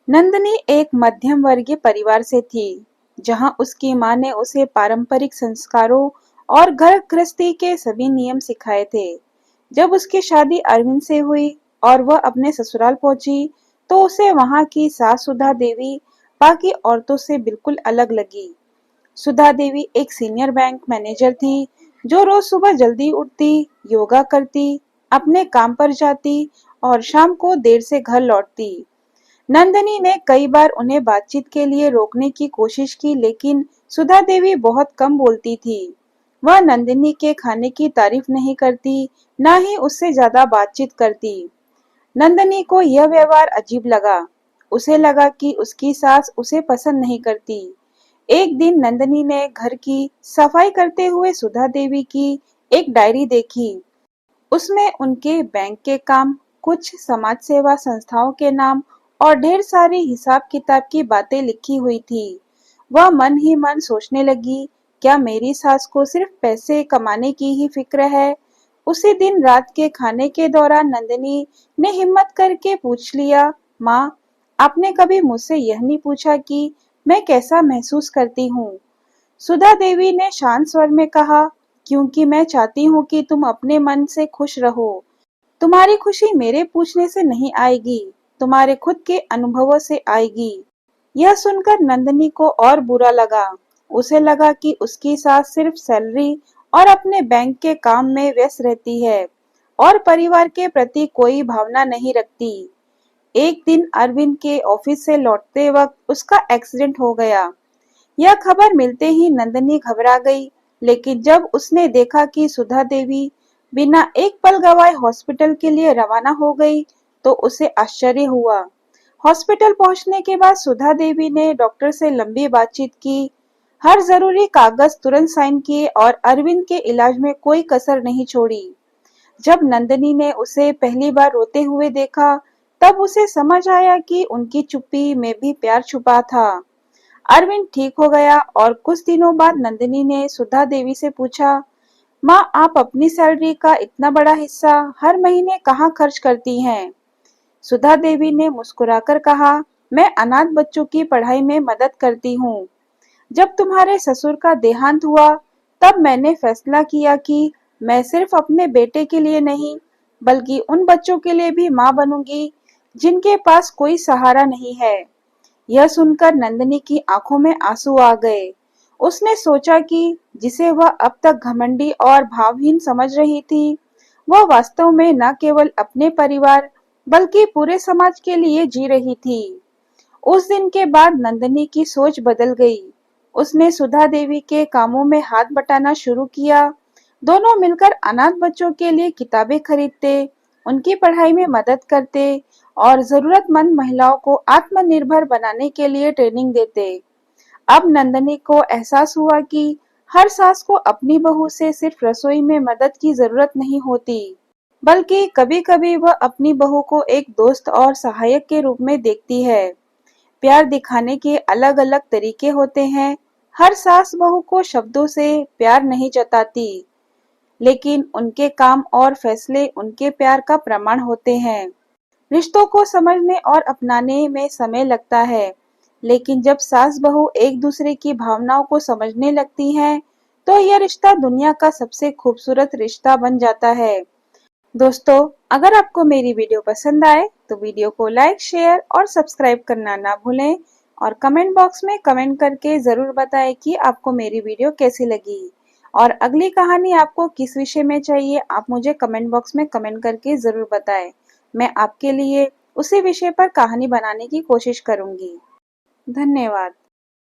नंदनी एक मध्यम वर्गीय परिवार से थी, जहां उसकी मां ने उसे पारंपरिक संस्कारों और घर गृहस्थी के सभी नियम सिखाए थे। जब उसकी शादी अरविंद से हुई और वह अपने ससुराल पहुंची, तो उसे वहां की सास सुधा देवी बाकी औरतों से बिल्कुल अलग लगी। सुधा देवी एक सीनियर बैंक मैनेजर थी, जो रोज सुबह जल्दी उठती, योगा करती, अपने काम पर जाती और शाम को देर से घर लौटती। नंदनी ने कई बार उन्हें बातचीत के लिए रोकने की कोशिश की, लेकिन सुधा देवी बहुत कम बोलती थी। वह नंदनी के खाने की तारीफ नहीं करती, न ही उससे ज्यादा बातचीत करती। नंदनी को यह व्यवहार अजीब लगा। उसे लगा कि उसकी सास उसे पसंद नहीं करती। एक दिन नंदनी ने घर की सफाई करते हुए सुधा देवी की एक डायरी देखी। उसमें उनके बैंक के काम, कुछ समाज सेवा संस्थाओं के नाम और ढेर सारी हिसाब किताब की बातें लिखी हुई थी। वह मन ही मन सोचने लगी, क्या मेरी सास को सिर्फ पैसे कमाने की ही फिक्र है? उसी दिन रात के खाने के दौरान नंदिनी ने हिम्मत करके पूछ लिया, माँ, आपने कभी मुझसे यह नहीं पूछा कि मैं कैसा महसूस करती हूँ? सुधा देवी ने शांत स्वर में कहा, क्योंकि मैं चाहती हूँ कि तुम अपने मन से खुश रहो। तुम्हारी खुशी मेरे पूछने से नहीं आएगी, तुम्हारे खुद के अनुभवों से आएगी। यह सुनकर नंदनी को और बुरा लगा। उसे लगा कि उसकी सास सिर्फ सैलरी और अपने बैंक के काम में व्यस्त रहती है और परिवार के प्रति कोई भावना नहीं रखती। एक दिन अरविंद के ऑफिस से लौटते वक्त उसका एक्सीडेंट हो गया। यह खबर मिलते ही नंदनी घबरा गई, लेकिन जब उसने देखा कि सुधा देवी बिना एक पल गवाए हॉस्पिटल के लिए रवाना हो गई, तो उसे आश्चर्य हुआ। हॉस्पिटल पहुंचने के बाद सुधा देवी ने डॉक्टर से लंबी बातचीत की, हर जरूरी कागज तुरंत साइन किए और अरविंद के इलाज में कोई कसर नहीं छोड़ी। जब नंदनी ने उसे पहली बार रोते हुए देखा, तब उसे समझ आया कि उनकी चुप्पी में भी प्यार छुपा था। अरविंद ठीक हो गया और कुछ दिनों बाद नंदिनी ने सुधा देवी से पूछा, माँ, आप अपनी सैलरी का इतना बड़ा हिस्सा हर महीने कहाँ खर्च करती हैं? सुधा देवी ने मुस्कुराकर कहा, मैं अनाथ बच्चों की पढ़ाई में मदद करती हूँ। जब तुम्हारे ससुर का देहांत हुआ, तब मैंने फैसला किया कि मैं सिर्फ अपने बेटे के लिए नहीं, बल्कि उन बच्चों के लिए भी माँ बनूंगी, जिनके पास कोई सहारा नहीं है। यह सुनकर नंदनी की आंखों में आंसू आ गए। उसने सोचा कि जिसे वह अब तक घमंडी और भावहीन समझ रही थी, वह वास्तव में न केवल अपने परिवार बल्कि पूरे समाज के लिए जी रही थी। उस दिन के बाद नंदनी की सोच बदल गई। उसने सुधा देवी के कामों में हाथ बटाना शुरू किया। दोनों मिलकर अनाथ बच्चों के लिए किताबें खरीदते, उनकी पढ़ाई में मदद करते और जरूरतमंद महिलाओं को आत्मनिर्भर बनाने के लिए ट्रेनिंग देते। अब नंदनी को एहसास हुआ कि हर सास को अपनी बहू से सिर्फ रसोई में मदद की जरूरत नहीं होती, बल्कि कभी-कभी वह अपनी बहू को एक दोस्त और सहायक के रूप में देखती है। प्यार दिखाने के अलग-अलग तरीके होते हैं। हर सास बहू को शब्दों से प्यार नहीं जताती, लेकिन उनके काम और फैसले उनके प्यार का प्रमाण होते हैं। रिश्तों को समझने और अपनाने में समय लगता है, लेकिन जब सास बहू एक दूसरे की भावनाओं को समझने लगती हैं, तो यह रिश्ता दुनिया का सबसे खूबसूरत रिश्ता बन जाता है। दोस्तों, अगर आपको मेरी वीडियो पसंद आए तो वीडियो को लाइक, शेयर और सब्सक्राइब करना ना भूलें और कमेंट बॉक्स में कमेंट करके ज़रूर बताएं कि आपको मेरी वीडियो कैसी लगी। और अगली कहानी आपको किस विषय में चाहिए, आप मुझे कमेंट बॉक्स में कमेंट करके ज़रूर बताएं। मैं आपके लिए उसी विषय पर कहानी बनाने की कोशिश करूंगी। धन्यवाद।